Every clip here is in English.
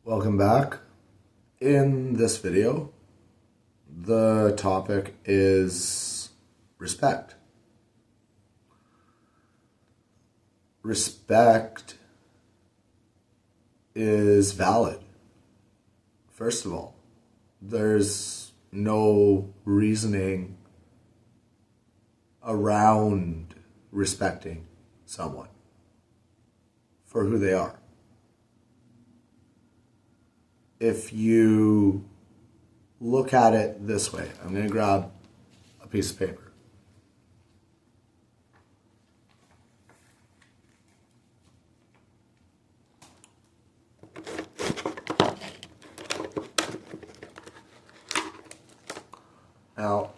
Welcome back. In this video, the topic is respect. Respect is valid. First of all, there's no reasoning around respecting someone for who they are. If you look at it this way, I'm going to grab a piece of paper. Now,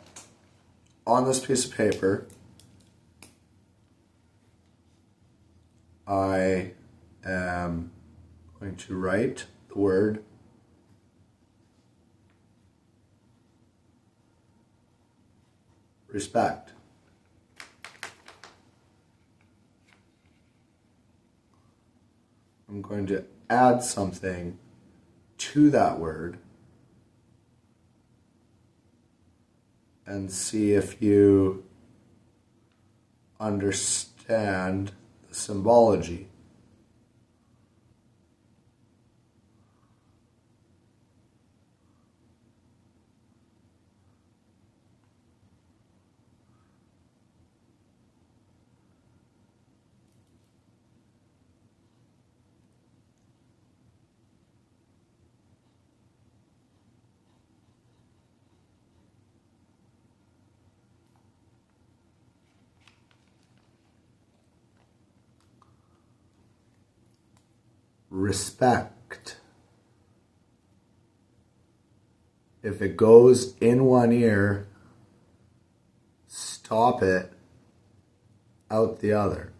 on this piece of paper, I am going to write the word respect. I'm going to add something to that word and see if you understand the symbology. Respect. If it goes in one ear, stop it out the other.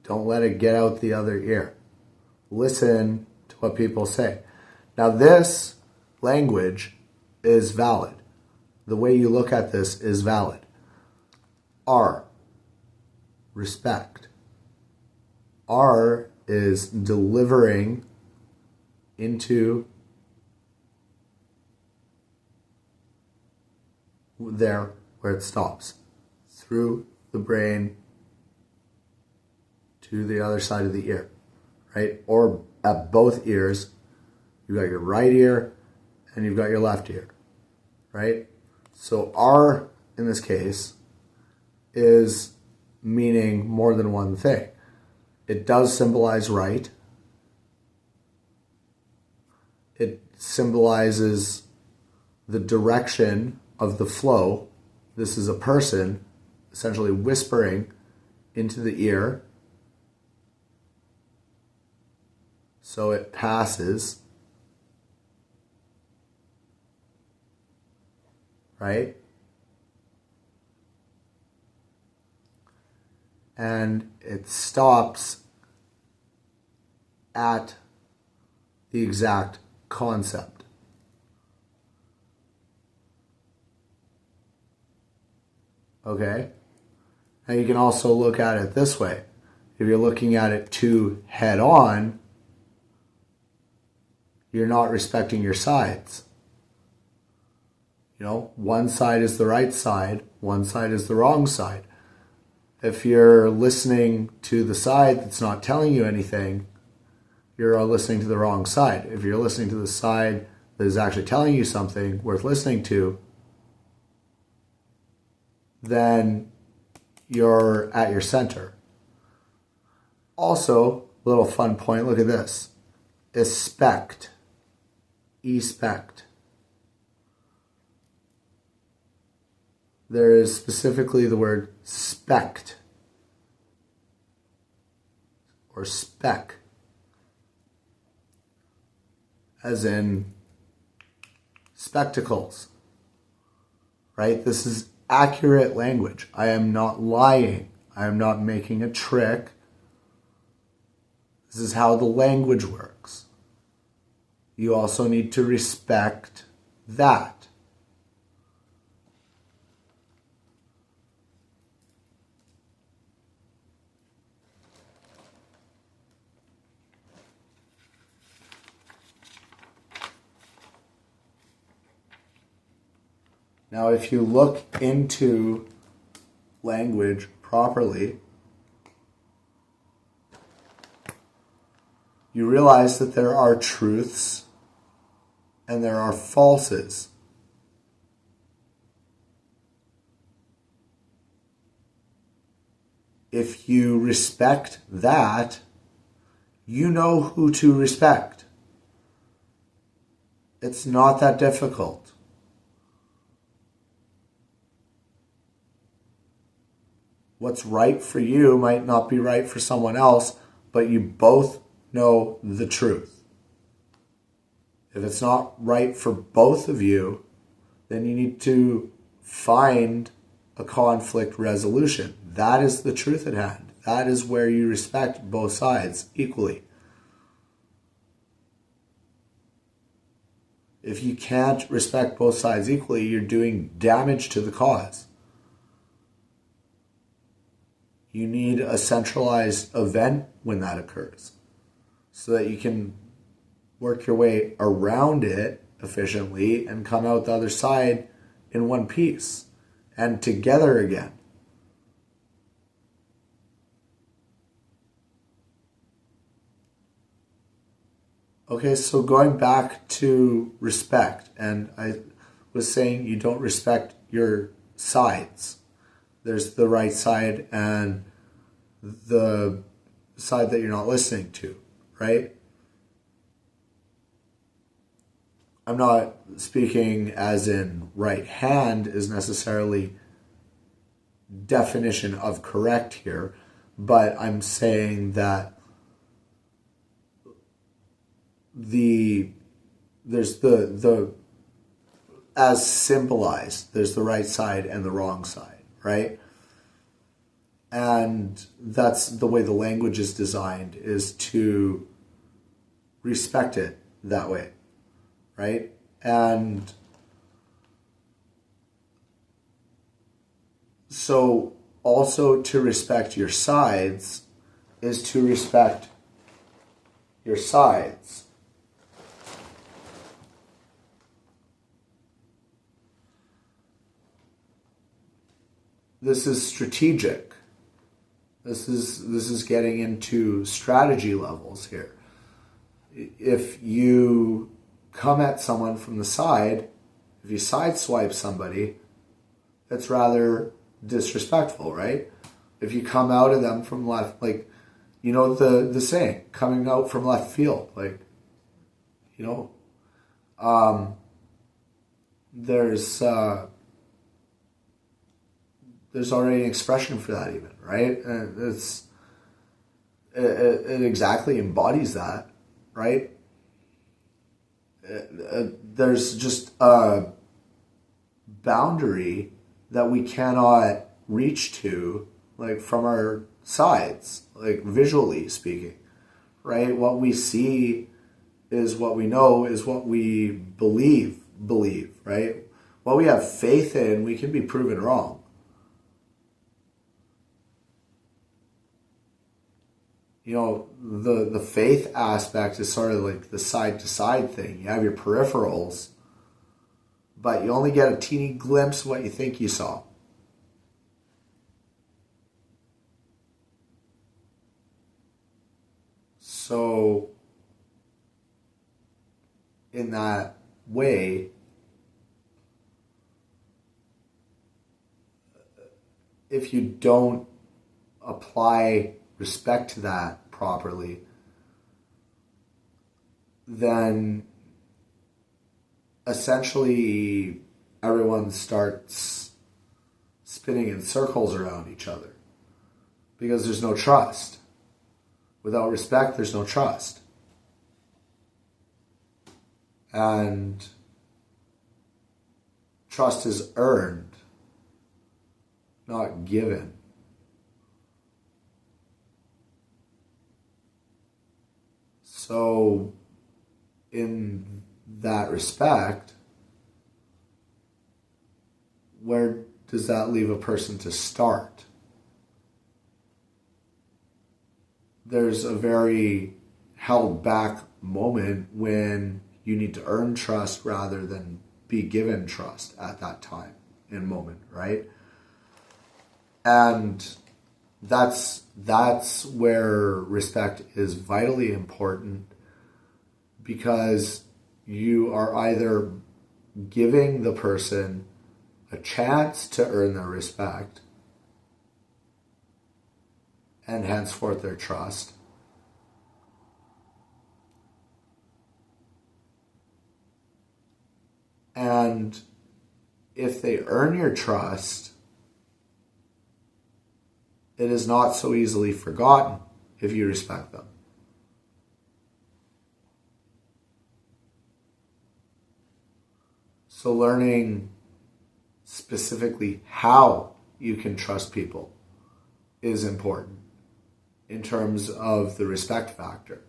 Don't let it get out the other ear. Listen to what people say. Now, this language is valid. The way you look at this is valid. R, respect. R is delivering into there where it stops, through the brain to the other side of the ear, right? Or at both ears, you've got your right ear and you've got your left ear, right? So R in this case is meaning more than one thing. It does symbolize right. It symbolizes the direction of the flow. This is a person essentially whispering into the ear. So it passes, right? And it stops at the exact concept. Okay? Now you can also look at it this way. If you're looking at it too head on, you're not respecting your sides. You know, one side is the right side, one side is the wrong side. If you're listening to the side that's not telling you anything, you're listening to the wrong side. If you're listening to the side that is actually telling you something worth listening to, then you're at your center. Also, a little fun point, look at this. Expect. Expect. There is specifically the word spect or spec, as in spectacles, right? This is accurate language. I am not lying. I am not making a trick. This is how the language works. You also need to respect that. Now, if you look into language properly, you realize that there are truths and there are falses. If you respect that, you know who to respect. It's not that difficult. What's right for you might not be right for someone else, but you both know the truth. If it's not right for both of you, then you need to find a conflict resolution. That is the truth at hand. That is where you respect both sides equally. If you can't respect both sides equally, you're doing damage to the cause. You need a centralized event when that occurs so that you can work your way around it efficiently and come out the other side in one piece and together again. Okay, so going back to respect, and I was saying you don't respect your sides. There's the right side and the side that you're not listening to, right? I'm not speaking as in right hand is necessarily definition of correct here, but I'm saying that there's the as symbolized, there's the right side and the wrong side, right? And that's the way the language is designed, is to respect it that way, right? And so also to respect your sides is to respect your sides. This is strategic. This is getting into strategy levels here. If you come at someone from the side, if you sideswipe somebody, that's rather disrespectful, right? If you come out of them from left, like, you know the saying, coming out from left field, like, you know, there's already an expression for that even, right? And it exactly embodies that, right? There's just a boundary that we cannot reach to, like, from our sides, like, visually speaking, right? What we see is what we know, is what we believe, right? What we have faith in, we can be proven wrong. You know, the faith aspect is sort of like the side-to-side thing. You have your peripherals, but you only get a teeny glimpse of what you think you saw. So, in that way, if you don't apply respect to that properly, then essentially everyone starts spinning in circles around each other because there's no trust. Without respect, there's no trust. And trust is earned, not given. So, in that respect, where does that leave a person to start? There's a very held back moment when you need to earn trust rather than be given trust at that time and moment, right? And that's where respect is vitally important, because you are either giving the person a chance to earn their respect and henceforth their trust, and if they earn your trust, it is not so easily forgotten if you respect them. So learning specifically how you can trust people is important in terms of the respect factor.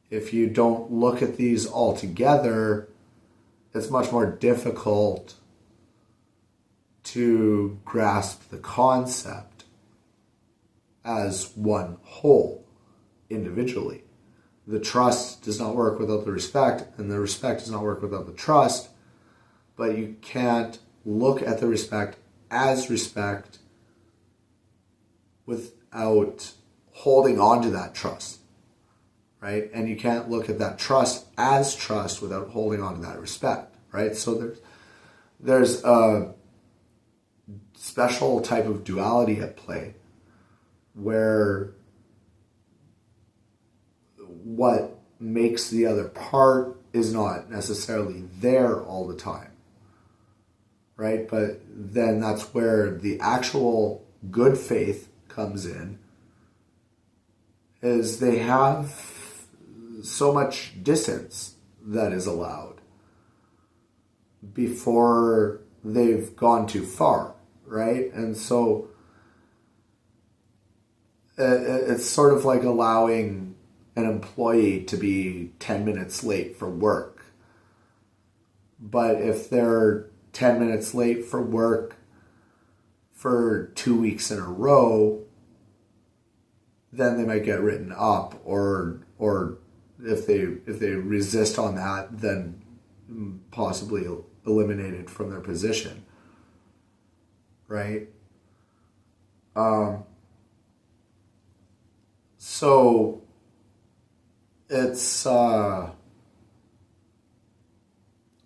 If you don't look at these all together, it's much more difficult to grasp the concept as one whole individually. The trust does not work without the respect, and the respect does not work without the trust, but you can't look at the respect as respect without holding on to that trust, right? And you can't look at that trust as trust without holding on to that respect, right? So there's a special type of duality at play where what makes the other part is not necessarily there all the time, right? But then that's where the actual good faith comes in, is they have so much distance that is allowed before they've gone too far, right? And so it's sort of like allowing an employee to be 10 minutes late for work. But if they're 10 minutes late for work for 2 weeks in a row, then they might get written up, or if they resist on that, then possibly eliminated from their position, right? So it's along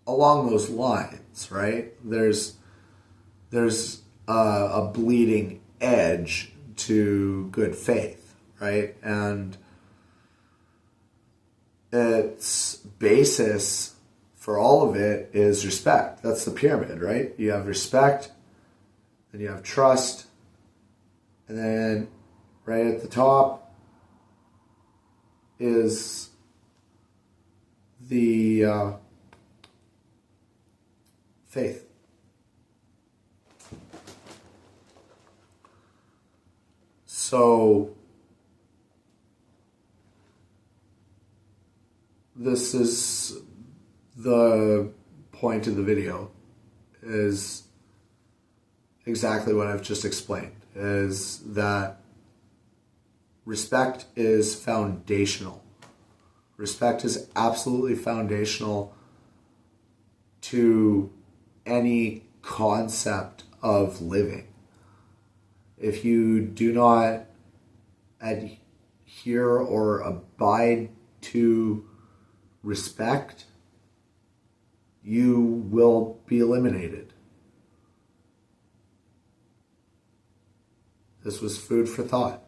those lines, right? There's a bleeding edge to good faith, right? And its basis for all of it is respect. That's the pyramid, right? You have respect, then you have trust, and then right at the top is the faith. So this is the point of the video, is exactly what I've just explained, is that respect is foundational. Respect is absolutely foundational to any concept of living. If you do not adhere or abide to respect, you will be eliminated. This was food for thought.